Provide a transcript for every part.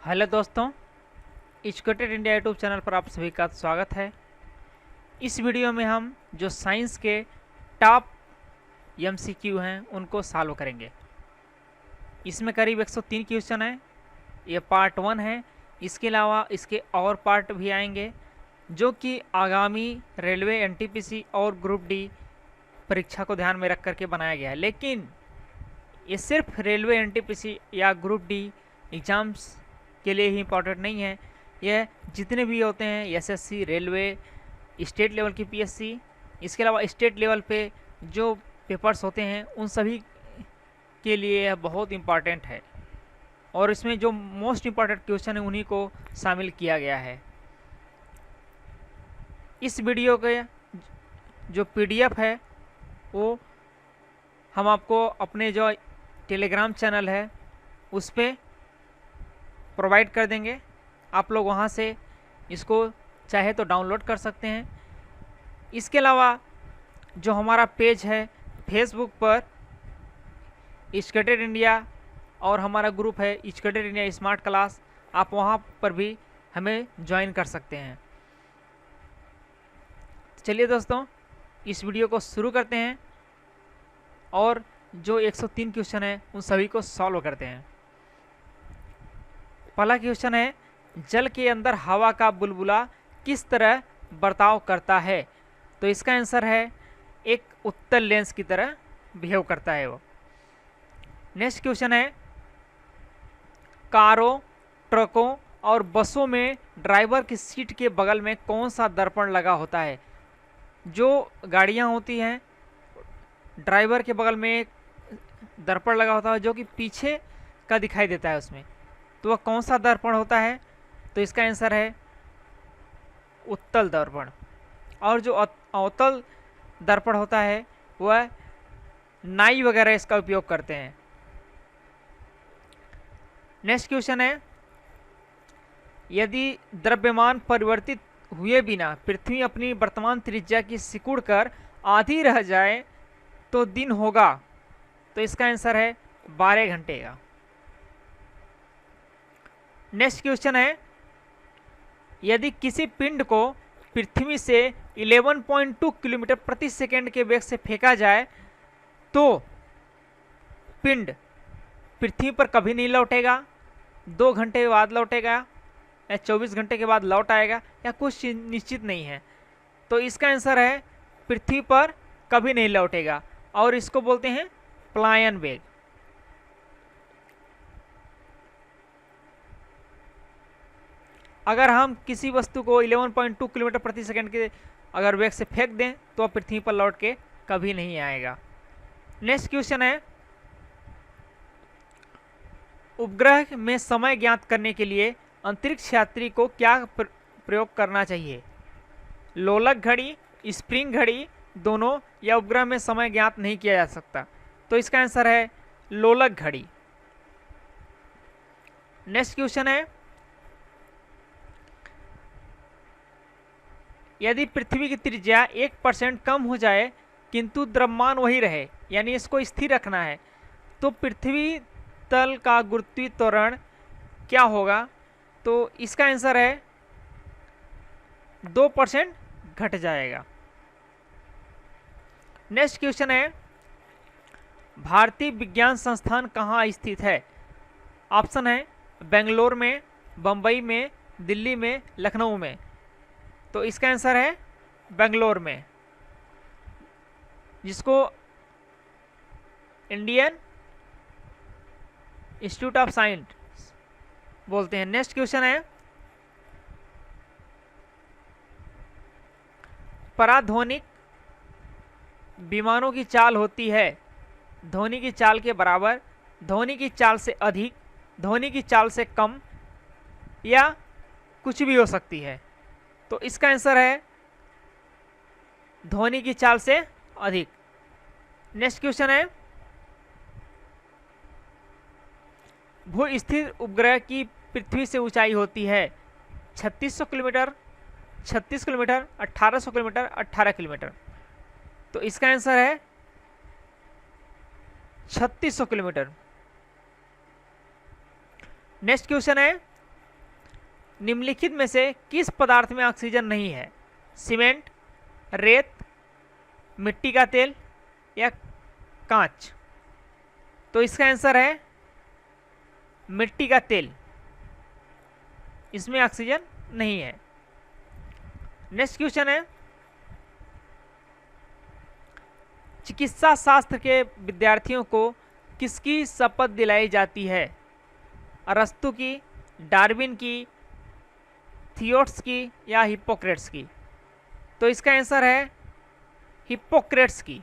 Hello दोस्तों, educated India YouTube channel पर आप सभी का स्वागत है। इस वीडियो में हम जो साइंस के टॉप एमसीक्यू हैं उनको सॉल्व करेंगे। इसमें करीब 103 क्वेश्चन हैं। ये पार्ट 1 है। इसके अलावा इसके और पार्ट भी आएंगे जो कि आगामी रेलवे एनटीपीसी और ग्रुप डी परीक्षा को ध्यान में रख करके बनाया गया है। लेकिन ये सिर्फ रेलवे एनटीपीसी या ग्रुप डी एग्ज़ाम्स के लिए ही इम्पोर्टेंट नहीं है। यह जितने भी होते हैं एसएससी, रेलवे, स्टेट लेवल की पीएससी, इसके अलावा स्टेट लेवल पे जो पेपर्स होते हैं उन सभी के लिए यह बहुत इम्पॉर्टेंट है। और इसमें जो मोस्ट इम्पॉर्टेंट क्वेश्चन है उन्हीं को शामिल किया गया है। इस वीडियो के जो पीडीएफ है वो हम आपको अपने जो टेलीग्राम चैनल है उस पर प्रोवाइड कर देंगे। आप लोग वहाँ से इसको चाहे तो डाउनलोड कर सकते हैं। इसके अलावा जो हमारा पेज है फेसबुक पर एजुकेटेड इंडिया और हमारा ग्रुप है एजुकेटेड इंडिया स्मार्ट क्लास, आप वहाँ पर भी हमें ज्वाइन कर सकते हैं। चलिए दोस्तों, इस वीडियो को शुरू करते हैं और जो 103 क्वेश्चन है उन सभी को सॉल्व करते हैं। पहला क्वेश्चन है, जल के अंदर हवा का बुलबुला किस तरह बर्ताव करता है? तो इसका आंसर है एक उत्तल लेंस की तरह बिहेव करता है वो। नेक्स्ट क्वेश्चन है, कारों, ट्रकों और बसों में ड्राइवर की सीट के बगल में कौन सा दर्पण लगा होता है? जो गाड़ियां होती हैं ड्राइवर के बगल में एक दर्पण लगा होता है जो कि पीछे का दिखाई देता है उसमें, तो वह कौन सा दर्पण होता है? तो इसका आंसर है उत्तल दर्पण। और जो अवतल दर्पण होता है वह नाई वगैरह इसका उपयोग करते हैं। नेक्स्ट क्वेश्चन है, यदि द्रव्यमान परिवर्तित हुए बिना पृथ्वी अपनी वर्तमान त्रिज्या की सिकुड़ कर आधी रह जाए तो दिन होगा? तो इसका आंसर है 12 घंटे का। नेक्स्ट क्वेश्चन है, यदि किसी पिंड को पृथ्वी से 11.2 किलोमीटर प्रति सेकंड के वेग से फेंका जाए तो पिंड पृथ्वी पर कभी नहीं लौटेगा, 2 घंटे के बाद लौटेगा या 24 घंटे के बाद लौट आएगा या कुछ निश्चित नहीं है। तो इसका आंसर है पृथ्वी पर कभी नहीं लौटेगा और इसको बोलते हैं प्लायन वेग। अगर हम किसी वस्तु को 11.2 किलोमीटर प्रति सेकंड के अगर वेग से फेंक दें तो पृथ्वी पर लौट के कभी नहीं आएगा। नेक्स्ट क्वेश्चन है, उपग्रह में समय ज्ञात करने के लिए अंतरिक्ष यात्री को क्या प्रयोग करना चाहिए? लोलक घड़ी, स्प्रिंग घड़ी, दोनों, या उपग्रह में समय ज्ञात नहीं किया जा सकता? तो इसका आंसर है लोलक घड़ी। नेक्स्ट क्वेश्चन है, यदि पृथ्वी की त्रिज्या 1% कम हो जाए किंतु द्रव्यमान वही रहे, यानी इसको स्थिर रखना है, तो पृथ्वी तल का गुरुत्वीय त्वरण क्या होगा? तो इसका आंसर है 2% घट जाएगा। नेक्स्ट क्वेश्चन है, भारतीय विज्ञान संस्थान कहाँ स्थित है? ऑप्शन है बेंगलोर में, बम्बई में, दिल्ली में, लखनऊ में। तो इसका आंसर है बेंगलोर में, जिसको इंडियन इंस्टीट्यूट ऑफ साइंस बोलते हैं। नेक्स्ट क्वेश्चन है, पराध्वनिक विमानों की चाल होती है ध्वनि की चाल के बराबर, ध्वनि की चाल से अधिक, ध्वनि की चाल से कम, या कुछ भी हो सकती है। तो इसका आंसर है ध्वनि की चाल से अधिक। नेक्स्ट क्वेश्चन है, भू स्थिर उपग्रह की पृथ्वी से ऊंचाई होती है 3600 किलोमीटर, 36 किलोमीटर, 1800 किलोमीटर, 18 किलोमीटर। तो इसका आंसर है 3600 किलोमीटर। नेक्स्ट क्वेश्चन है, निम्नलिखित में से किस पदार्थ में ऑक्सीजन नहीं है? सीमेंट, रेत, मिट्टी का तेल या कांच? तो इसका आंसर है मिट्टी का तेल, इसमें ऑक्सीजन नहीं है। नेक्स्ट क्वेश्चन है, चिकित्सा शास्त्र के विद्यार्थियों को किसकी शपथ दिलाई जाती है? अरस्तु की, डार्विन की, थियोट्स की या हिप्पोक्रेट्स की? तो इसका आंसर है हिप्पोक्रेट्स की।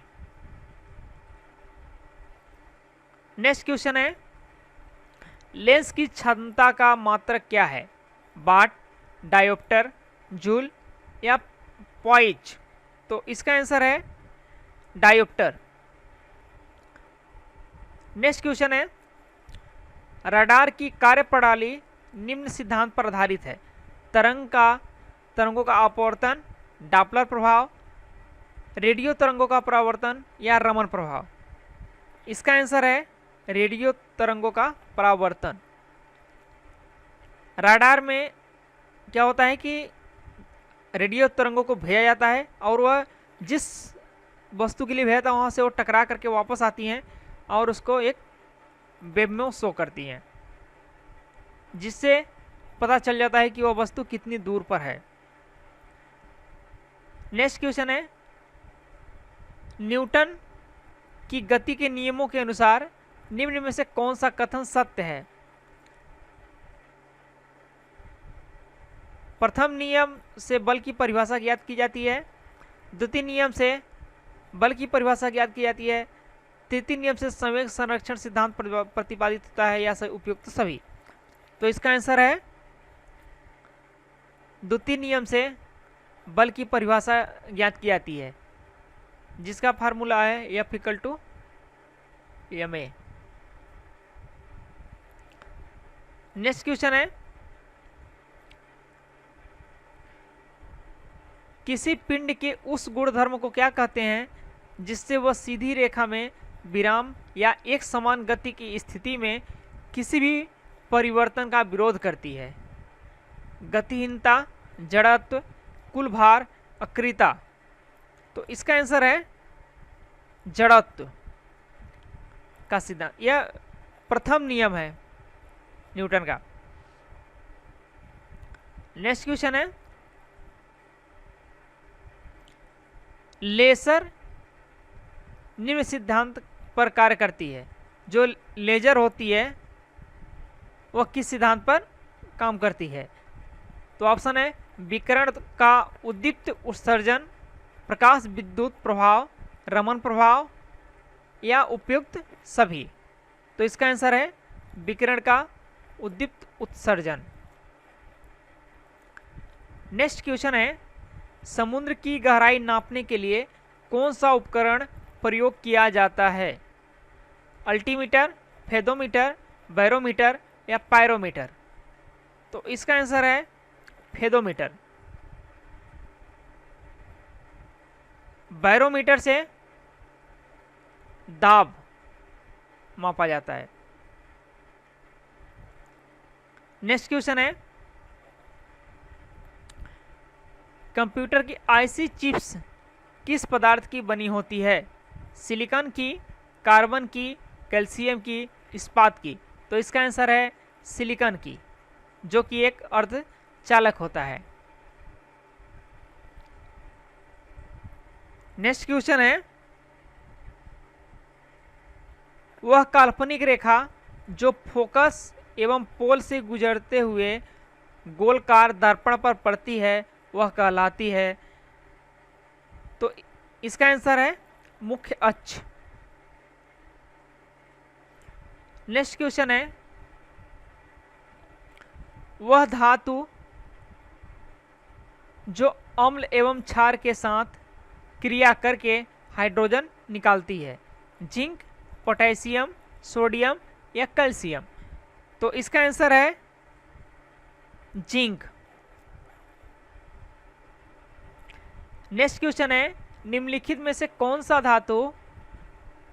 नेक्स्ट क्वेश्चन है, लेंस की क्षमता का मात्रक क्या है? वाट, डायोप्टर, जूल या पॉइज? तो इसका आंसर है डायोप्टर। नेक्स्ट क्वेश्चन है, रडार की कार्यप्रणाली निम्न सिद्धांत पर आधारित है? तरंगों का अपवर्तन, डॉपलर प्रभाव, रेडियो तरंगों का परावर्तन या रमन प्रभाव? इसका आंसर है रेडियो तरंगों का परावर्तन। रडार में क्या होता है कि रेडियो तरंगों को भेजा जाता है और वह जिस वस्तु के लिए भेजा था वहाँ से वो टकरा करके वापस आती हैं और उसको एक वेब में शो करती हैं, जिससे पता चल जाता है कि वह वस्तु कितनी दूर पर है। नेक्स्ट क्वेश्चन है, न्यूटन की गति के नियमों के अनुसार निम्न में से कौन सा कथन सत्य है? प्रथम नियम से बल की परिभाषा ज्ञात की जाती है, द्वितीय नियम से बल की परिभाषा ज्ञात की जाती है, तृतीय नियम से संवेग संरक्षण सिद्धांत प्रतिपादित होता है या उपयुक्त सभी? तो इसका आंसर है द्वितीय नियम से बल की परिभाषा ज्ञात की जाती है, जिसका फार्मूला है F=ma। नेक्स्ट क्वेश्चन है, किसी पिंड के उस गुणधर्म को क्या कहते हैं जिससे वह सीधी रेखा में विराम या एक समान गति की स्थिति में किसी भी परिवर्तन का विरोध करती है? गतिहीनता, जड़त्व, कुल भार, अक्रियता? तो इसका आंसर है जड़त्व का सिद्धांत। यह प्रथम नियम है न्यूटन का। नेक्स्ट क्वेश्चन है, लेसर निम्न सिद्धांत पर कार्य करती है? जो लेजर होती है वह किस सिद्धांत पर काम करती है? तो ऑप्शन है विकिरण का उद्दीप्त उत्सर्जन, प्रकाश विद्युत प्रभाव, रमन प्रभाव या उपयुक्त सभी? तो इसका आंसर है विकिरण का उद्दीप्त उत्सर्जन। नेक्स्ट क्वेश्चन है, समुद्र की गहराई नापने के लिए कौन सा उपकरण प्रयोग किया जाता है? अल्टीमीटर, फेदोमीटर, बैरोमीटर या पायरोमीटर? तो इसका आंसर है फेदोमीटर। बैरोमीटर से दाब मापा जाता है। नेक्स्ट क्वेश्चन है, कंप्यूटर की आईसी चिप्स किस पदार्थ की बनी होती है? सिलिकॉन की, कार्बन की, कैल्शियम की, इस्पात की? तो इसका आंसर है सिलिकॉन की, जो कि एक अर्धचालक होता है। नेक्स्ट क्वेश्चन है, वह काल्पनिक रेखा जो फोकस एवं पोल से गुजरते हुए गोलकार दर्पण पर पड़ती है वह कहलाती है? तो इसका आंसर है मुख्य अक्ष। नेक्स्ट क्वेश्चन है, वह धातु जो अम्ल एवं क्षार के साथ क्रिया करके हाइड्रोजन निकालती है? जिंक, पोटेशियम, सोडियम या कैल्शियम? तो इसका आंसर है जिंक। नेक्स्ट क्वेश्चन है, निम्नलिखित में से कौन सा धातु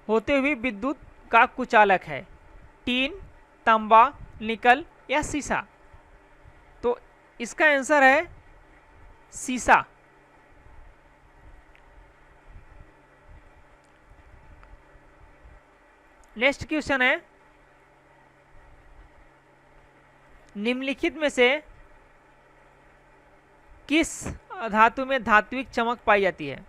होते हुए विद्युत का कुचालक है? टीन, तांबा, निकल या सीसा? तो इसका आंसर है सीसा। नेक्स्ट क्वेश्चन है, निम्नलिखित में से किस धातु में धात्विक चमक पाई जाती है?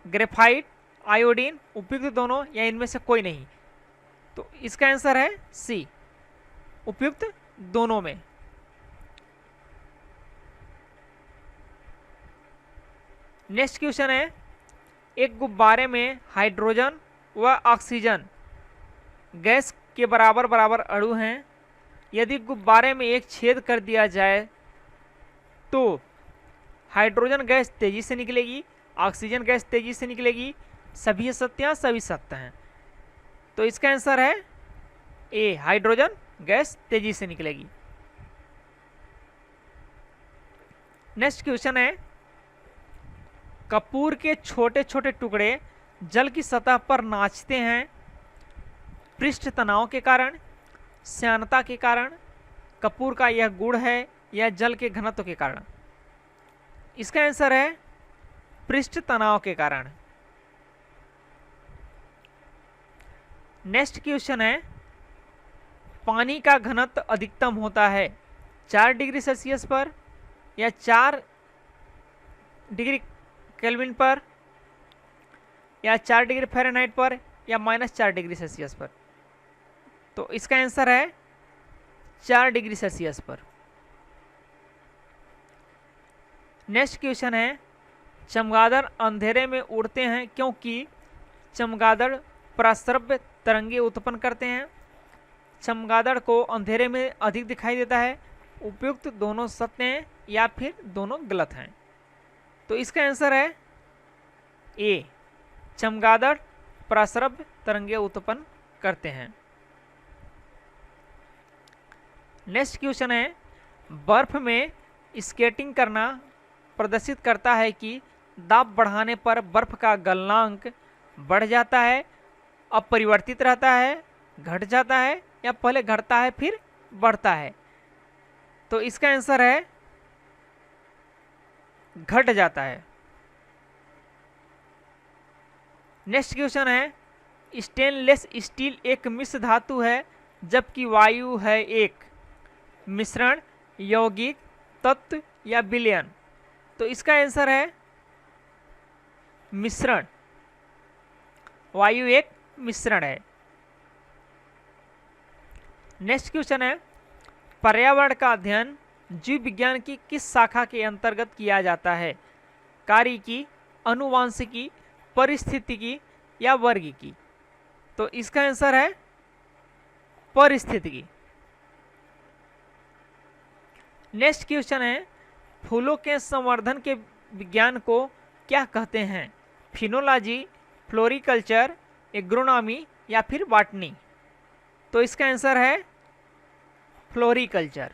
ग्रेफाइट, आयोडीन, उपयुक्त दोनों या इनमें से कोई नहीं? तो इसका आंसर है सी, उपयुक्त दोनों में। नेक्स्ट क्वेश्चन है, एक गुब्बारे में हाइड्रोजन व ऑक्सीजन गैस के बराबर बराबर अणु हैं। यदि गुब्बारे में एक छेद कर दिया जाए तो हाइड्रोजन गैस तेजी से निकलेगी, ऑक्सीजन गैस तेजी से निकलेगी, सभी सत्य हैं, सभी सत्य हैं। तो इसका आंसर है ए, हाइड्रोजन गैस तेजी से निकलेगी। नेक्स्ट क्वेश्चन है, कपूर के छोटे छोटे टुकड़े जल की सतह पर नाचते हैं पृष्ठ तनाव के कारण, श्यानता के कारण, कपूर का यह गुण है या जल के घनत्व के कारण? इसका आंसर है पृष्ठ तनाव के कारण। नेक्स्ट क्वेश्चन है, पानी का घनत्व अधिकतम होता है 4 डिग्री सेल्सियस पर या 4 डिग्री केल्विन पर या 4 डिग्री फ़ारेनहाइट पर या -4 डिग्री सेल्सियस पर? तो इसका आंसर है 4 डिग्री सेल्सियस पर। नेक्स्ट क्वेश्चन है, चमगादड़ अंधेरे में उड़ते हैं क्योंकि चमगादड़ प्रस्रव्य तरंगे उत्पन्न करते हैं। चमगादड़ को अंधेरे में अधिक दिखाई देता है। उपयुक्त दोनों सत्य हैं या फिर दोनों गलत हैं? तो इसका आंसर है ए, चमगादड़ प्रस्रव्य तरंगे उत्पन्न करते हैं। नेक्स्ट क्वेश्चन है, बर्फ में स्केटिंग करना प्रदर्शित करता है कि दाब बढ़ाने पर बर्फ का गलनांक बढ़ जाता है, अपरिवर्तित रहता है, घट जाता है या पहले घटता है फिर बढ़ता है? तो इसका आंसर है घट जाता है। नेक्स्ट क्वेश्चन है, स्टेनलेस स्टील एक मिश्र धातु है जबकि वायु है एक मिश्रण, यौगिक, तत्व या विलयन? तो इसका आंसर है मिश्रण। वायु एक मिश्रण है। नेक्स्ट क्वेश्चन है, पर्यावरण का अध्ययन जीव विज्ञान की किस शाखा के अंतर्गत किया जाता है? कार्यिकी, आनुवांशिकी, परिस्थितिकी या वर्गीकी? तो इसका आंसर है परिस्थितिकी। नेक्स्ट क्वेश्चन है, फूलों के संवर्धन के विज्ञान को क्या कहते हैं? फिनोलॉजी, फ्लोरिकल्चर, एग्रोनॉमी या फिर बॉटनी? तो इसका आंसर है फ्लोरिकल्चर।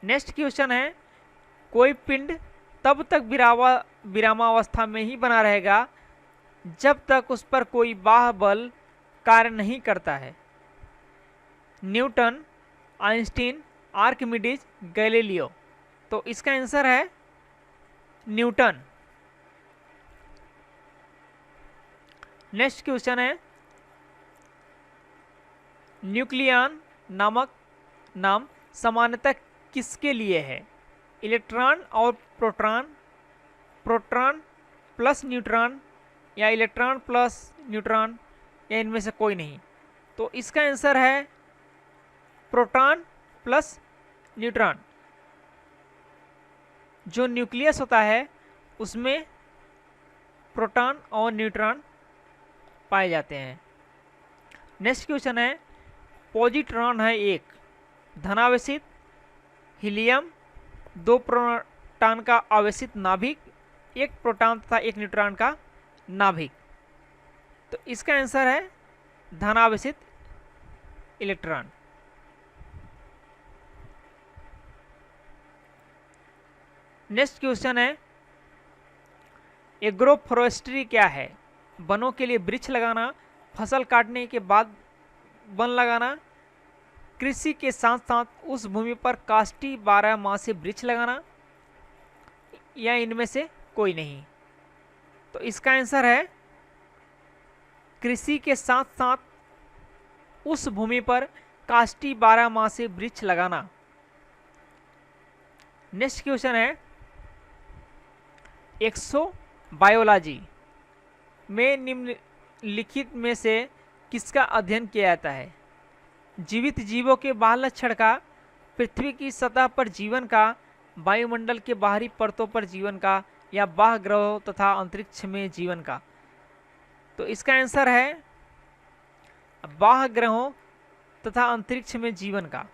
नेक्स्ट क्वेश्चन है, कोई पिंड तब तक विरामावस्था में ही बना रहेगा जब तक उस पर कोई बाह्य बल कार्य नहीं करता है। Newton, Einstein, Archimedes, Galileo? तो इसका आंसर है न्यूटन। नेक्स्ट क्वेश्चन है, न्यूक्लियन नामक नाम सामान्यतः किसके लिए है? इलेक्ट्रॉन और प्रोटॉन, प्रोटॉन प्लस न्यूट्रॉन या इलेक्ट्रॉन प्लस न्यूट्रॉन या इनमें से कोई नहीं? तो इसका आंसर है प्रोटॉन प्लस न्यूट्रॉन। जो न्यूक्लियस होता है उसमें प्रोटॉन और न्यूट्रॉन पाए जाते हैं। नेक्स्ट क्वेश्चन है, पॉजिट्रॉन है एक धनावेशित हीलियम, 2 प्रोटॉन का आवेशित नाभिक, 1 प्रोटॉन तथा 1 न्यूट्रॉन का नाभिक। तो इसका आंसर है धनावेशित इलेक्ट्रॉन। नेक्स्ट क्वेश्चन है, एग्रोफोरेस्ट्री क्या है? वनों के लिए वृक्ष लगाना, फसल काटने के बाद वन लगाना, कृषि के साथ साथ उस भूमि पर काष्ठी 12 मासी वृक्ष लगाना, या इनमें से कोई नहीं। तो इसका आंसर है कृषि के साथ साथ उस भूमि पर काष्ठी 12 मासी वृक्ष लगाना। नेक्स्ट क्वेश्चन है एक्सोबायोलॉजी में निम्नलिखित में से किसका अध्ययन किया जाता है? जीवित जीवों के बाह्य लक्षण का, पृथ्वी की सतह पर जीवन का, वायुमंडल के बाहरी परतों पर जीवन का, या बाह्य ग्रहों तथा अंतरिक्ष में जीवन का। तो इसका आंसर है बाह्य ग्रहों तथा अंतरिक्ष में जीवन का।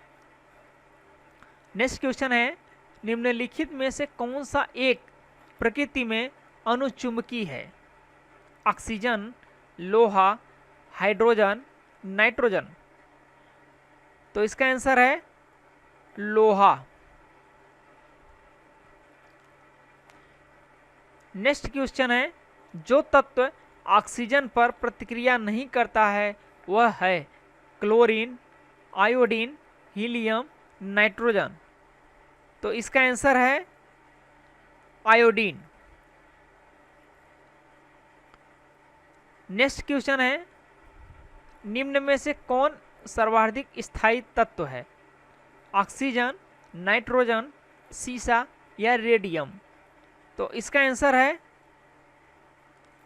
नेक्स्ट क्वेश्चन है निम्नलिखित में से कौन सा एक प्रकृति में अनुचुंबकीय है? ऑक्सीजन, लोहा, हाइड्रोजन, नाइट्रोजन। तो इसका आंसर है लोहा। नेक्स्ट क्वेश्चन है जो तत्व ऑक्सीजन पर प्रतिक्रिया नहीं करता है वह है क्लोरीन, आयोडीन, हीलियम, नाइट्रोजन। तो इसका आंसर है आयोडीन। नेक्स्ट क्वेश्चन है निम्न में से कौन सर्वाधिक स्थायी तत्व है? ऑक्सीजन, नाइट्रोजन, सीसा या रेडियम। तो इसका आंसर है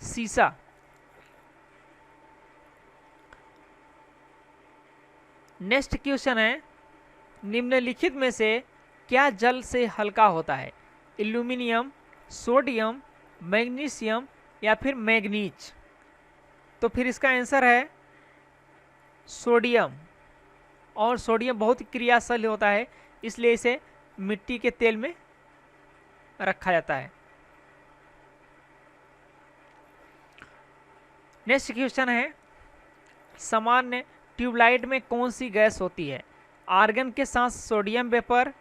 सीसा। नेक्स्ट क्वेश्चन है निम्नलिखित में से क्या जल से हल्का होता है? एल्यूमिनियम, सोडियम, मैग्नीशियम या फिर मैग्नीज। तो फिर इसका आंसर है सोडियम। और सोडियम बहुत क्रियाशील होता है, इसलिए इसे मिट्टी के तेल में रखा जाता है। नेक्स्ट क्वेश्चन है सामान्य ट्यूबलाइट में कौन सी गैस होती है? आर्गन के साथ सोडियम वेपर,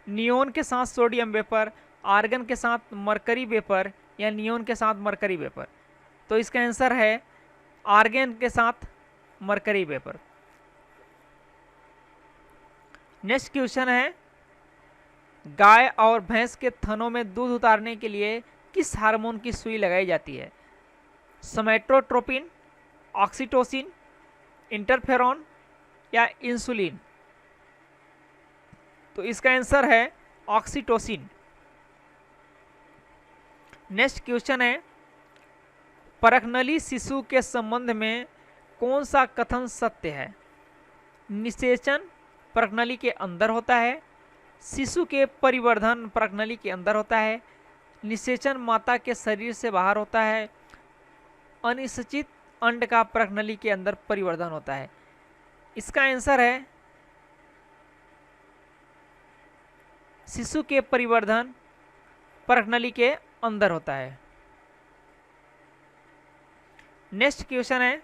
नियोन के साथ सोडियम वेपर, आर्गन के साथ मरकरी वेपर या नियोन के साथ मरकरी वेपर। तो इसका आंसर है आर्गन के साथ मरकरी वेपर। नेक्स्ट क्वेश्चन है गाय और भैंस के थनों में दूध उतारने के लिए किस हार्मोन की सुई लगाई जाती है? सोमैटोट्रोपिन, ऑक्सीटोसिन, इंटरफेरॉन या इंसुलिन। तो इसका आंसर है ऑक्सीटोसिन। नेक्स्ट क्वेश्चन है परखनली शिशु के संबंध में कौन सा कथन सत्य है? निषेचन परखनली के अंदर होता है, शिशु के परिवर्धन परखनली के अंदर होता है, निषेचन माता के शरीर से बाहर होता है, अनिश्चित अंड का परखनली के अंदर परिवर्धन होता है। इसका आंसर है शिशु के परिवर्धन परखनली के अंदर होता है। नेक्स्ट क्वेश्चन है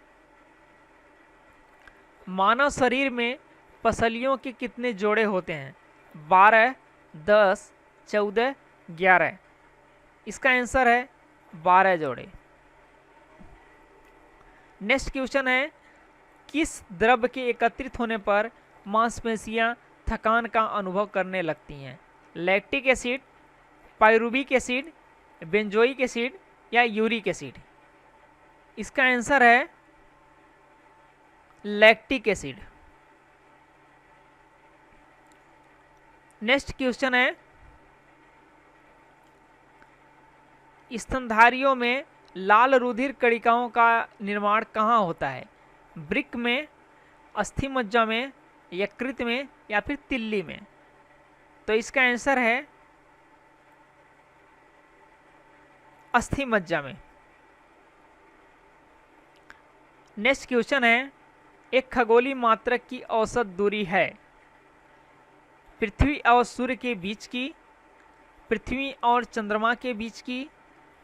मानव शरीर में पसलियों के कितने जोड़े होते हैं? 12, 10, 14, 11। इसका आंसर है 12 जोड़े। नेक्स्ट क्वेश्चन है किस द्रव्य के एकत्रित होने पर मांसपेशियां थकान का अनुभव करने लगती हैं? Lactic acid, pyruvic acid, benzoic acid या यूरिक एसिड। इसका आंसर है लैक्टिक एसिड। नेक्स्ट क्वेश्चन है स्तनधारियों में लाल रुधिर कणिकाओं का निर्माण कहाँ होता है? वृक्क में, अस्थि मज्जा में, यकृत में या फिर तिल्ली में। तो इसका आंसर है अस्थि मज्जा में। नेक्स्ट क्वेश्चन है एक खगोलीय मात्रक की औसत दूरी है? पृथ्वी और सूर्य के बीच की, पृथ्वी और चंद्रमा के बीच की,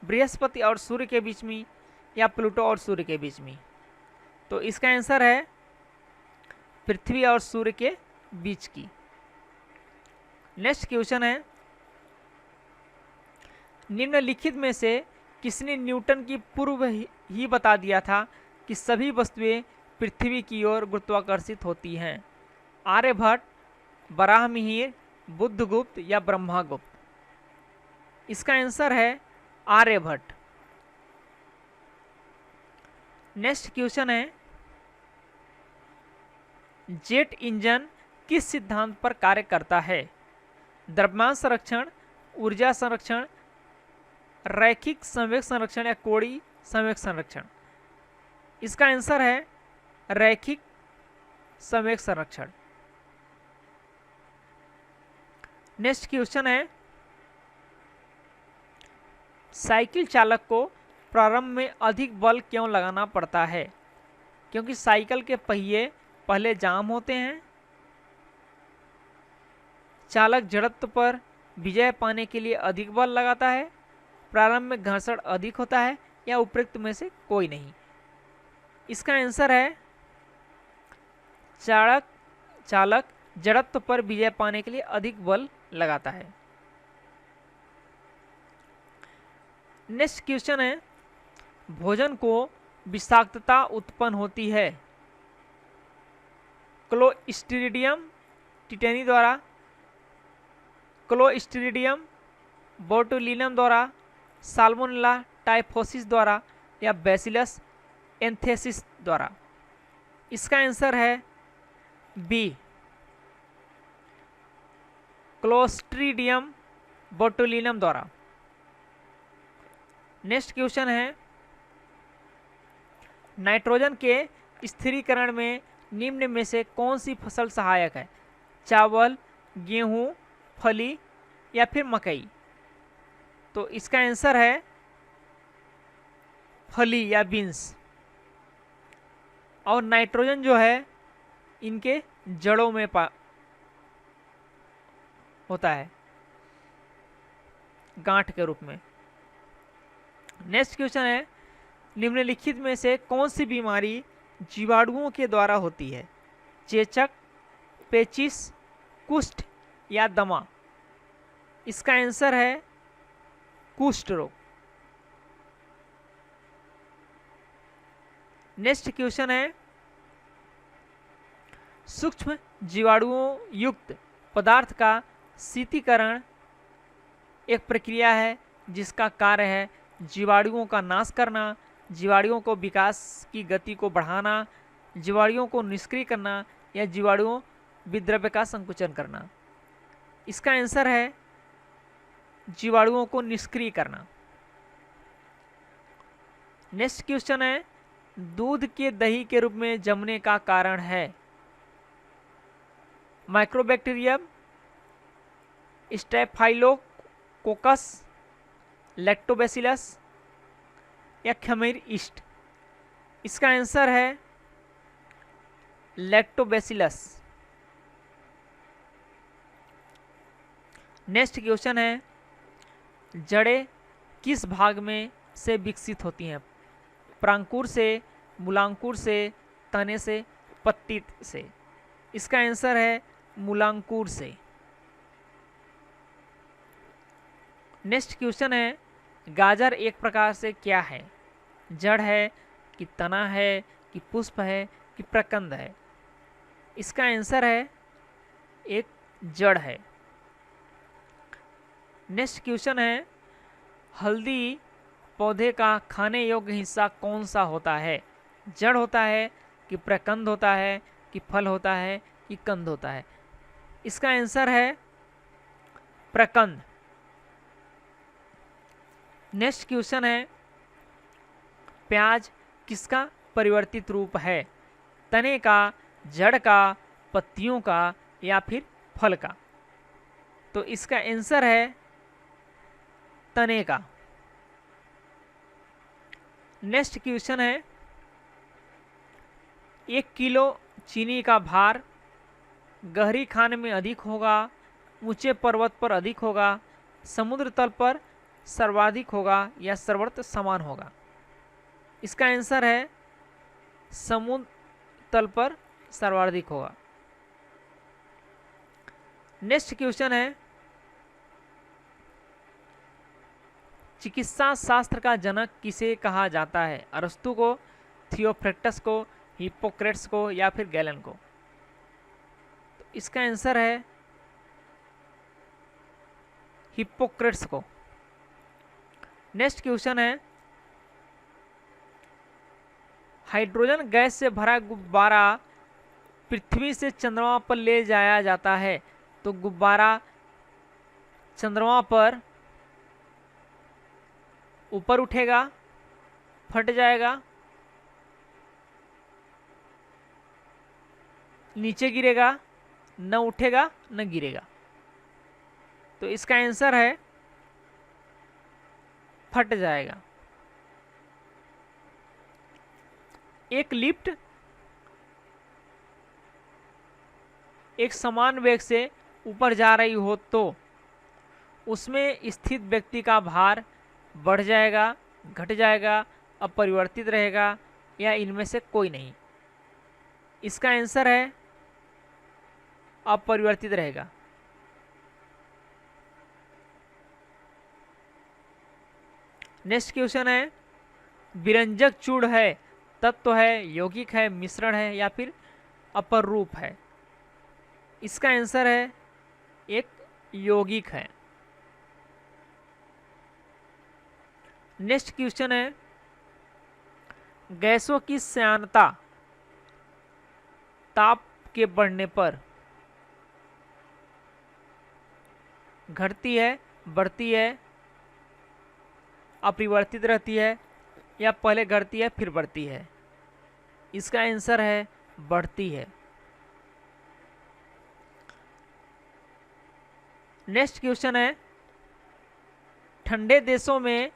बृहस्पति और सूर्य के बीच में या प्लूटो और सूर्य के बीच में। तो इसका आंसर है पृथ्वी और सूर्य के बीच की। नेक्स्ट क्वेश्चन है निम्नलिखित में से किसने न्यूटन की पूर्व ही बता दिया था कि सभी वस्तुएं पृथ्वी की ओर गुरुत्वाकर्षित होती हैं? आर्यभट्ट, बराहमिहिर, बुद्धगुप्त या ब्रह्मगुप्त? इसका आंसर है आर्यभट्ट। नेक्स्ट क्वेश्चन है, जेट इंजन किस सिद्धांत पर कार्य करता है? द्रव्यमान संरक्षण, ऊर्जा संरक्षण, रैखिक संवेग संरक्षण या कोणीय संवेग संरक्षण? इसका आंसर है रैखिक संवेग संरक्षण। नेक्स्ट क्वेश्चन है, साइकिल चालक को प्रारंभ में अधिक बल क्यों लगाना पड़ता है? क्योंकि साइकिल के पहिए पहले जाम होते हैं, चालक जड़त्व पर विजय पाने के लिए अधिक बल लगाता है, प्रारंभ में घर्षण अधिक होता है, या उपरोक्त में से कोई नहीं? इसका आंसर है चालक जड़त्व पर विजय पाने के लिए अधिक बल लगाता है। नेक्स्ट क्वेश्चन है, भोजन को विषाक्तता उत्पन्न होती है क्लोस्ट्रीडियम टिटेनी द्वारा, क्लोस्ट्रीडियम बोटुलिनम द्वारा, साल्मोनेला टाइफोसिस द्वारा, या बैसिलस एंथेसिस द्वारा? इसका आंसर है बी, क्लोस्ट्रीडियम बोटुलिनम द्वारा। नेक्स्ट क्वेश्चन है, नाइट्रोजन के स्थिरीकरण में निम्न में से कौन सी फसल सहायक है? चावल, गेहूं, फली या फिर मकई? तो इसका आंसर है फली या बीन्स। और नाइट्रोजन जो है इनके जड़ों में होता है गांठ के रूप में। नेक्स्ट क्वेश्चन है, निम्नलिखित में से कौन सी बीमारी जीवाणुओं के द्वारा होती है? चेचक, पेचिस, कुष्ठ या दमा? इसका आंसर है कुष्ठ रोग। नेक्स्ट क्वेश्चन है, सूक्ष्म जीवाणुओं युक्त पदार्थ का शीतीकरण एक प्रक्रिया है जिसका कार्य है जीवाणुओं का नाश करना, जीवाणुओं को विकास की गति को बढ़ाना, जीवाणुओं को निष्क्रिय करना, या जीवाणुओं विद्रव्य का संकुचन करना? इसका आंसर है जीवाणुओं को निष्क्रिय करना। नेक्स्ट क्वेश्चन है, दूध के दही के रूप में जमने का कारण है? माइक्रोबैक्टीरियम, स्टेफाइलोकोकस, लैक्टोबैसिलस या खमीर ईस्ट? इसका आंसर है लैक्टोबैसिलस। नेक्स्ट क्वेश्चन है, जड़ें किस भाग में से विकसित होती हैं? प्रांकुर से, मूलांकुर से, तने से, पत्ती से? इसका आंसर है मूलांकुर से। नेक्स्ट क्वेश्चन है, गाजर एक प्रकार से क्या है? जड़ है कि तना है कि पुष्प है कि प्रकंद है? इसका आंसर है एक जड़ है। नेक्स्ट क्वेश्चन है, हल्दी पौधे का खाने योग्य हिस्सा कौन सा होता है? जड़ होता है कि प्रकंद होता है कि फल होता है कि कंद होता है? इसका आंसर है प्रकंद। नेक्स्ट क्वेश्चन है, प्याज किसका परिवर्तित रूप है? तने का, जड़ का, पत्तियों का या फिर फल का? तो इसका आंसर है तने का। नेक्स्ट क्वेश्चन है, 1 किलो चीनी का भार गहरी खान में अधिक होगा, ऊंचे पर्वत पर अधिक होगा, समुद्र तल पर सर्वाधिक होगा या सर्वत्र समान होगा? इसका आंसर है समुद्र तल पर सर्वाधिक होगा। नेक्स्ट क्वेश्चन है, चिकित्सा शास्त्र का जनक किसे कहा जाता है? अरस्तु को, थियोफ्रेक्टस को, हिप्पोक्रेट्स को या फिर गैलन को? तो इसका आंसर है हिप्पोक्रेट्स को। नेक्स्ट क्वेश्चन है, हाइड्रोजन गैस से भरा गुब्बारा पृथ्वी से चंद्रमा पर ले जाया जाता है, तो गुब्बारा चंद्रमा पर ऊपर उठेगा, फट जाएगा, नीचे गिरेगा, न उठेगा न गिरेगा। तो इसका आंसर है फट जाएगा। एक लिफ्ट एक समान वेग से ऊपर जा रही हो तो उसमें स्थित व्यक्ति का भार बढ़ जाएगा, घट जाएगा, अपरिवर्तित रहेगा, या इनमें से कोई नहीं। इसका आंसर है अपरिवर्तित रहेगा। नेक्स्ट क्वेश्चन है, विरंजक चूर्ण है, तत्व है, यौगिक है, मिश्रण है, या फिर अपर रूप है। इसका आंसर है एक यौगिक है। नेक्स्ट क्वेश्चन है, गैसों की श्यानता ताप के बढ़ने पर घटती है, बढ़ती है, अपरिवर्तित रहती है, या पहले घटती है फिर बढ़ती है। इसका आंसर है बढ़ती है। नेक्स्ट क्वेश्चन है, ठंडे देशों में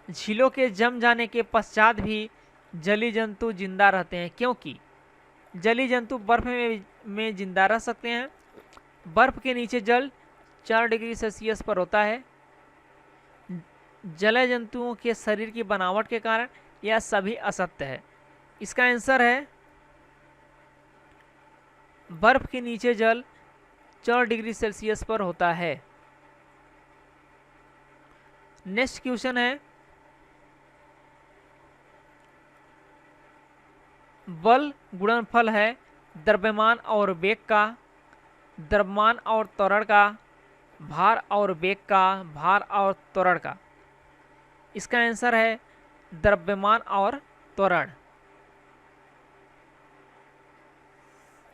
झीलों के जम जाने के पश्चात भी जलीय जंतु जिंदा रहते हैं, क्योंकि जलीय जंतु बर्फ में जिंदा रह सकते हैं। बर्फ के नीचे जल 4 डिग्री सेल्सियस पर होता है। जलीय जंतुओं के शरीर की बनावट के कारण यह सभी असत्य है। इसका आंसर है बर्फ के नीचे जल 4 डिग्री सेल्सियस पर होता है। नेक्स्ट क्वेश्चन है, बल गुणनफल है द्रव्यमान और वेग का, द्रव्यमान और त्वरण का, भार और वेग का, भार और त्वरण का। इसका आंसर है द्रव्यमान और त्वरण,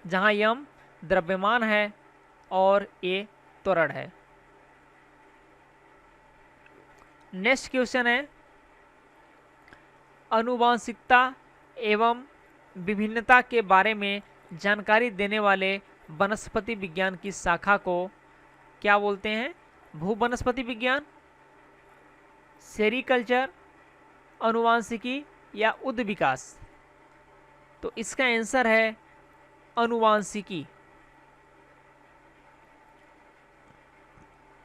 जहां यम द्रव्यमान है और ए त्वरण है। नेक्स्ट क्वेश्चन है, आनुवांशिकता एवं विभिन्नता के बारे में जानकारी देने वाले वनस्पति विज्ञान की शाखा को क्या बोलते हैं? भूवनस्पति विज्ञान, सेरीकल्चर, आनुवांशिकी, या उद्भिद विकास। तो इसका आंसर है आनुवांशिकी।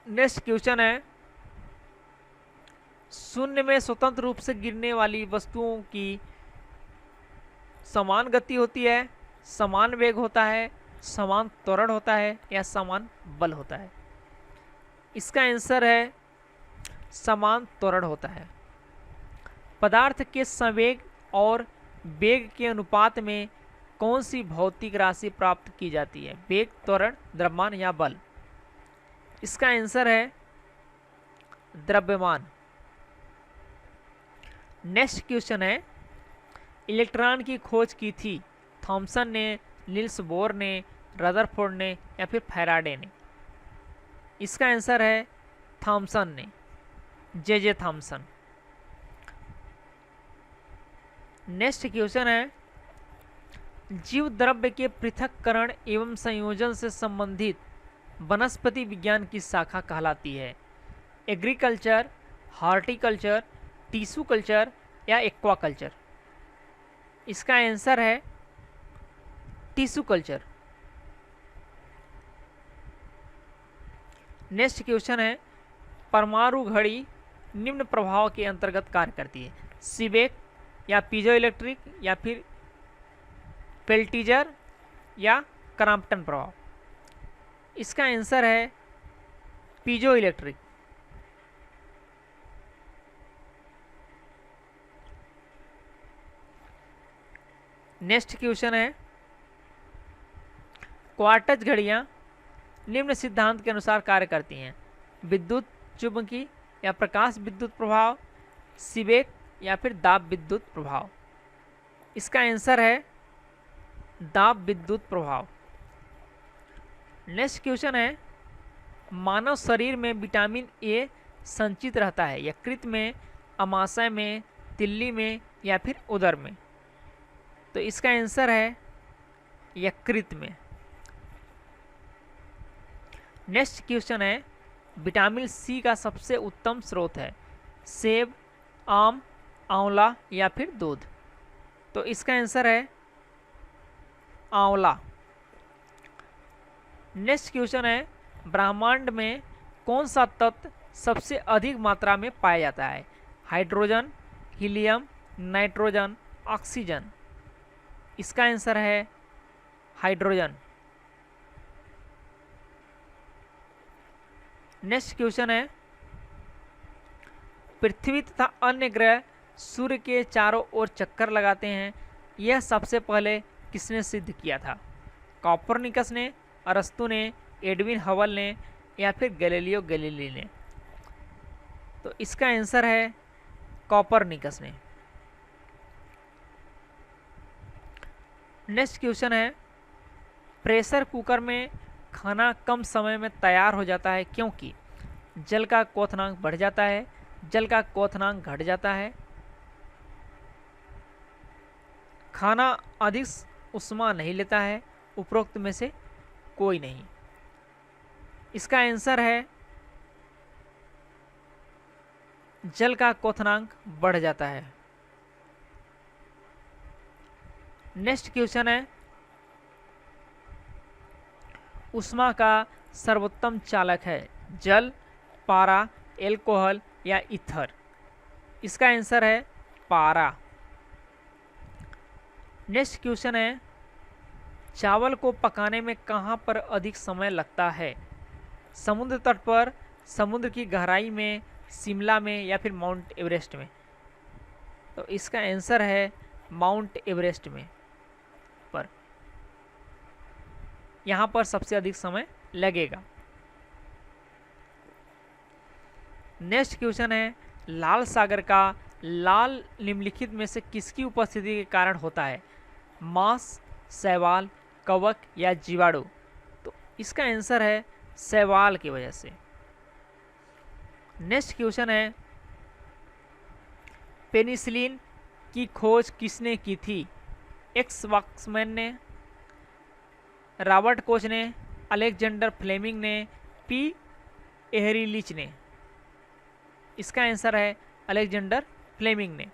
नेक्स्ट क्वेश्चन है, शून्य में स्वतंत्र रूप से गिरने वाली वस्तुओं की समान गति होती है, समान वेग होता है, समान त्वरण होता है, या समान बल होता है। इसका आंसर है समान त्वरण होता है। पदार्थ के संवेग और वेग के अनुपात में कौन सी भौतिक राशि प्राप्त की जाती है? वेग, त्वरण, द्रव्यमान या बल? इसका आंसर है द्रव्यमान। नेक्स्ट क्वेश्चन है, इलेक्ट्रॉन की खोज की थी थॉमसन ने, नील्स बोर ने, रदरफोर्ड ने, या फिर फैराडे ने? इसका आंसर है थॉमसन ने, जे थॉमसन। नेक्स्ट क्वेश्चन है, जीव द्रव्य के पृथक्करण एवं संयोजन से संबंधित वनस्पति विज्ञान की शाखा कहलाती है? एग्रीकल्चर, हॉर्टिकल्चर, टिश्यू कल्चर, या एक्वाकल्चर? इसका आंसर है टिश्यू कल्चर। नेक्स्ट क्वेश्चन है, परमाणु घड़ी निम्न प्रभाव के अंतर्गत कार्य करती है? सीबेक, या पीजो इलेक्ट्रिक, या फिर पेल्टिजर, या क्रॉम्पटन प्रभाव? इसका आंसर है पीजो इलेक्ट्रिक। नेक्स्ट क्वेश्चन है, क्वार्टज घड़ियाँ निम्न सिद्धांत के अनुसार कार्य करती हैं: विद्युत चुंबकीय या प्रकाश विद्युत प्रभाव, सीबेक या फिर दाब विद्युत प्रभाव। इसका आंसर है दाब विद्युत प्रभाव। नेक्स्ट क्वेश्चन है, मानव शरीर में विटामिन ए संचित रहता है यकृत में, अमाशय में, तिल्ली में या फिर उदर में। तो इसका आंसर है यकृत में। नेक्स्ट क्वेश्चन है, विटामिन सी का सबसे उत्तम स्रोत है सेब, आम, आंवला या फिर दूध। तो इसका आंसर है आंवला। नेक्स्ट क्वेश्चन है, ब्रह्मांड में कौन सा तत्व सबसे अधिक मात्रा में पाया जाता है? Hydrogen, helium, nitrogen, oxygen. इसका आंसर है हाइड्रोजन। नेक्स्ट क्वेश्चन है, पृथ्वी तथा अन्य ग्रह सूर्य के चारों ओर चक्कर लगाते हैं, यह सबसे पहले किसने सिद्ध किया था? कॉपरनिकस ने, अरस्तु ने, एडविन हबल ने या फिर गैलीलियो गैलीली ने। तो इसका आंसर है कॉपरनिकस ने। नेक्स्ट क्वेश्चन है, प्रेशर कुकर में खाना कम समय में तैयार हो जाता है क्योंकि जल का क्वथनांक बढ़ जाता है, जल का क्वथनांक घट जाता है, खाना अधिक उष्मा नहीं लेता है, उपरोक्त में से कोई नहीं। इसका आंसर है जल का क्वथनांक बढ़ जाता है। नेक्स्ट क्वेश्चन है, उष्मा का सर्वोत्तम चालक है जल, पारा, एल्कोहल या ईथर। इसका आंसर है पारा। नेक्स्ट क्वेश्चन है, चावल को पकाने में कहाँ पर अधिक समय लगता है? समुद्र तट पर, समुद्र की गहराई में, शिमला में या फिर माउंट एवरेस्ट में। तो इसका आंसर है माउंट एवरेस्ट में पर, यहाँ पर सबसे अधिक समय लगेगा। नेक्स्ट क्वेश्चन है, लाल सागर का लाल निम्नलिखित में से किसकी उपस्थिति के कारण होता है? मांस, शैवाल, कवक या जीवाणु। तो इसका आंसर है शैवाल की वजह से। नेक्स्ट क्वेश्चन है, पेनिसिलिन की खोज किसने की थी? एक्स वॉक्समैन ने, रॉबर्ट कोच ने, अलेक्जेंडर फ्लेमिंग ने, पी एहरिलिच ने। इसका आंसर है अलेक्जेंडर फ्लेमिंग ने।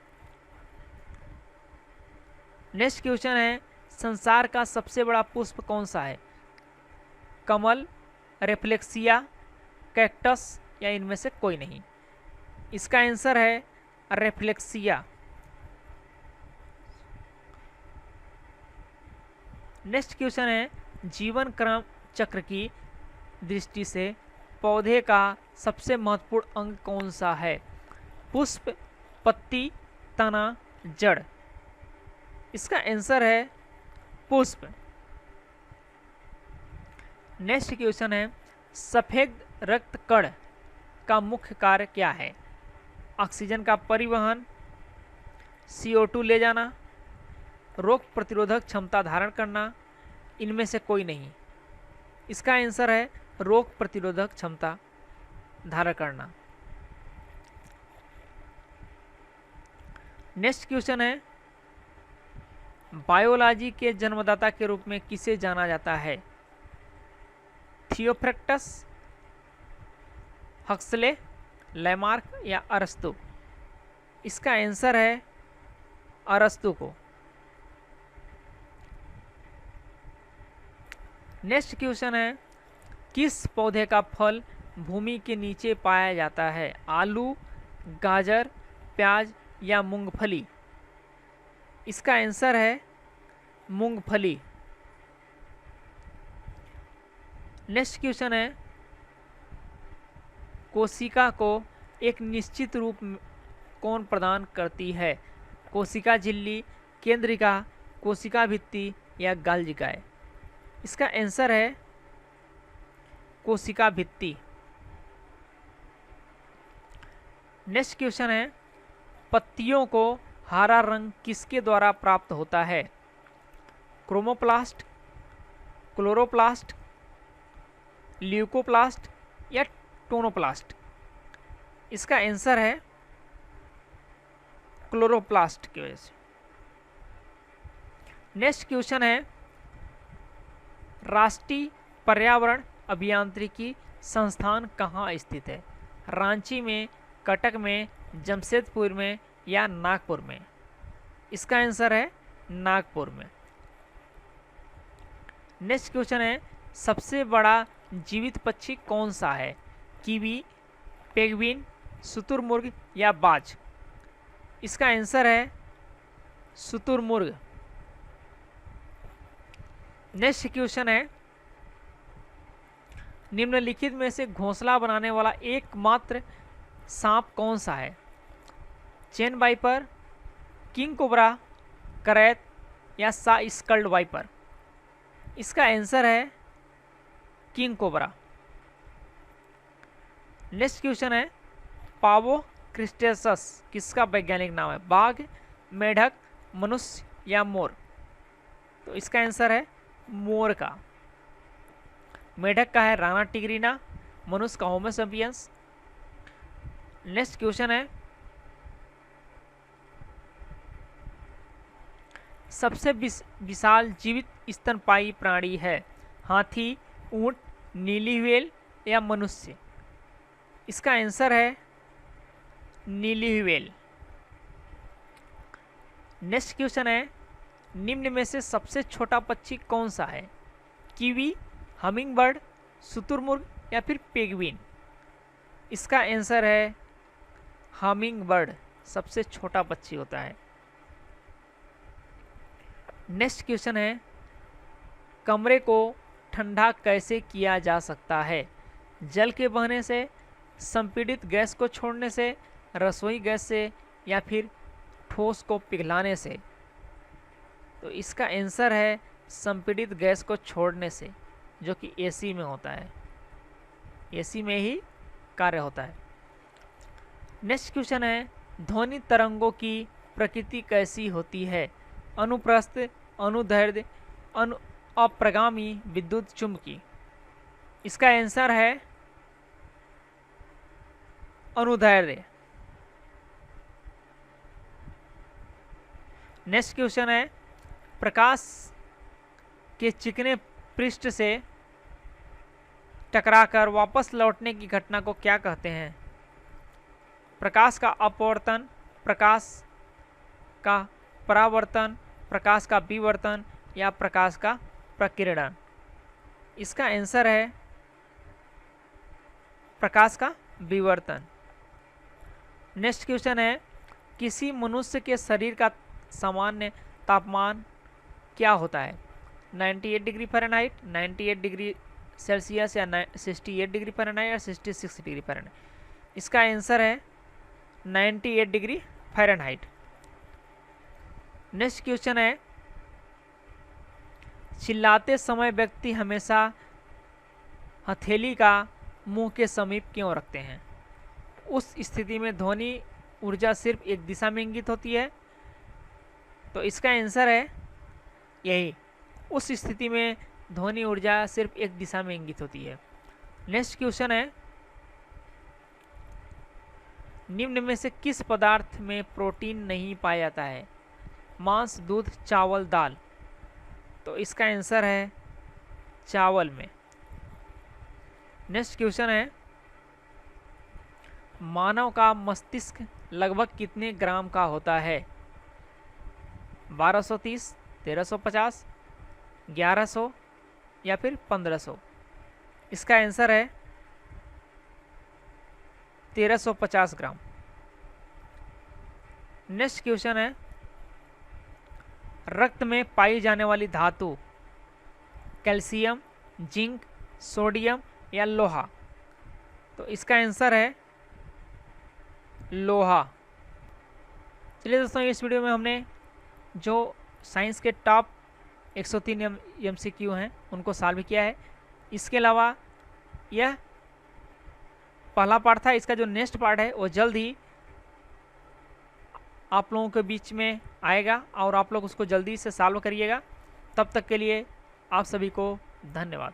नेक्स्ट क्वेश्चन है, संसार का सबसे बड़ा पुष्प कौन सा है? कमल, रेफ्लेक्सिया, कैक्टस या इनमें से कोई नहीं। इसका आंसर है रेफ्लेक्सिया। नेक्स्ट क्वेश्चन है, जीवन क्रम चक्र की दृष्टि से पौधे का सबसे महत्वपूर्ण अंग कौन सा है? पुष्प, पत्ती, तना, जड़। इसका आंसर है पुष्प। नेक्स्ट क्वेश्चन है, सफेद रक्त कण का मुख्य कार्य क्या है? ऑक्सीजन का परिवहन, CO2 ले जाना, रोग प्रतिरोधक क्षमता धारण करना, इनमें से कोई नहीं। इसका आंसर है रोग प्रतिरोधक क्षमता धारण करना। नेक्स्ट क्वेश्चन है, बायोलॉजी के जन्मदाता के रूप में किसे जाना जाता है? थियोफ्रैक्टस, हक्सले, लैमार्क या अरस्तु। इसका आंसर है अरस्तु को। नेक्स्ट क्वेश्चन है, किस पौधे का फल भूमि के नीचे पाया जाता है? आलू, गाजर, प्याज या मूंगफली। इसका आंसर है मूंगफली। नेक्स्ट क्वेश्चन है, कोशिका को एक निश्चित रूप कौन प्रदान करती है? कोशिका झिल्ली, केंद्रिका, कोशिका भित्ति या गालजिकाएं। इसका आंसर है कोशिका भित्ति। नेक्स्ट क्वेश्चन है, पत्तियों को हरा रंग किसके द्वारा प्राप्त होता है? क्रोमोप्लास्ट, क्लोरोप्लास्ट, ल्यूकोप्लास्ट या टोनोप्लास्ट? इसका आंसर है क्लोरोप्लास्ट की वजह से। नेक्स्ट क्वेश्चन है, राष्ट्रीय पर्यावरण अभियांत्रिकी संस्थान कहाँ स्थित है? रांची में, कटक में, जमशेदपुर में या नागपुर में? इसका आंसर है नागपुर में। नेक्स्ट क्वेश्चन है, सबसे बड़ा जीवित पक्षी कौन सा है? कीवी, पेंगुइन, शुतुरमुर्ग या बाज? इसका आंसर है शुतुरमुर्ग। नेक्स्ट क्वेश्चन है, निम्नलिखित में से घोंसला बनाने वाला एकमात्र सांप कौन सा है? चेन वाइपर, किंग कोबरा, करैत या सा स्कल्ड वाइपर? इसका आंसर है किंग कोबरा। नेक्स्ट क्वेश्चन है, पावो क्रिस्टेसस किसका वैज्ञानिक नाम है? बाघ, मेढक, मनुष्य या मोर? तो इसका आंसर है मोर का। मेढक का है राना टिग्रिना, मनुष्य का होमो सैपियंस। नेक्स्ट क्वेश्चन है, सबसे विशाल जीवित स्तनपायी प्राणी है? हाथी, ऊंट, नीली व्हेल या मनुष्य? इसका आंसर है नीली व्हेल। नेक्स्ट क्वेश्चन है, निम्न में से सबसे छोटा पक्षी कौन सा है? कीवी, हमिंगबर्ड, शुतुरमुर्ग या फिर पेंगुइन? इसका आंसर है हमिंगबर्ड, सबसे छोटा पक्षी होता है। नेक्स्ट क्वेश्चन है, कमरे को ठंडा कैसे किया जा सकता है? जल के बहने से, संपीड़ित गैस को छोड़ने से, रसोई गैस से या फिर ठोस को पिघलाने से? तो इसका आंसर है संपीड़ित गैस को छोड़ने से, जो कि एसी में होता है, एसी में ही कार्य होता है। नेक्स्ट क्वेश्चन है, ध्वनि तरंगों की प्रकृति कैसी होती है? अनुप्रस्थ, अनुदैर्ध्य, अप्रगामी, विद्युत चुम्बकी? इसका आंसर है अनुदैर्ध्य। नेक्स्ट क्वेश्चन है, प्रकाश के चिकने पृष्ठ से टकराकर वापस लौटने की घटना को क्या कहते हैं? प्रकाश का अपवर्तन, प्रकाश का परावर्तन, प्रकाश का विवर्तन या प्रकाश का प्रकीर्णन? इसका आंसर है प्रकाश का विवर्तन। नेक्स्ट क्वेश्चन है, किसी मनुष्य के शरीर का सामान्य तापमान क्या होता है? 98 डिग्री फ़ारेनहाइट, 98 डिग्री सेल्सियस या 68 डिग्री फ़ारेनहाइट या 66 डिग्री फ़ारेनहाइट? इसका आंसर है 98 डिग्री फ़ारेनहाइट। नेक्स्ट क्वेश्चन है, चिल्लाते समय व्यक्ति हमेशा हथेली का मुंह के समीप क्यों रखते हैं? उस स्थिति में ध्वनि ऊर्जा सिर्फ एक दिशा में इंगित होती है। तो इसका आंसर है यही, उस स्थिति में ध्वनि ऊर्जा सिर्फ एक दिशा में इंगित होती है। नेक्स्ट क्वेश्चन है, निम्न में से किस पदार्थ में प्रोटीन नहीं पाया जाता है? मांस, दूध, चावल, दाल? तो इसका आंसर है चावल में। नेक्स्ट क्वेश्चन है, मानव का मस्तिष्क लगभग कितने ग्राम का होता है? 1230, 1350, 1100 या फिर 1500? इसका आंसर है 1350 ग्राम। नेक्स्ट क्वेश्चन है, रक्त में पाई जाने वाली धातु कैल्शियम, जिंक, सोडियम या लोहा? तो इसका आंसर है लोहा। चलिए दोस्तों, इस वीडियो में हमने जो साइंस के टॉप 103 MCQ हैं उनको सॉल्व किया है। इसके अलावा यह पहला पार्ट था, इसका जो नेक्स्ट पार्ट है वो जल्द ही आप लोगों के बीच में आएगा और आप लोग उसको जल्दी से सॉल्व करिएगा। तब तक के लिए आप सभी को धन्यवाद।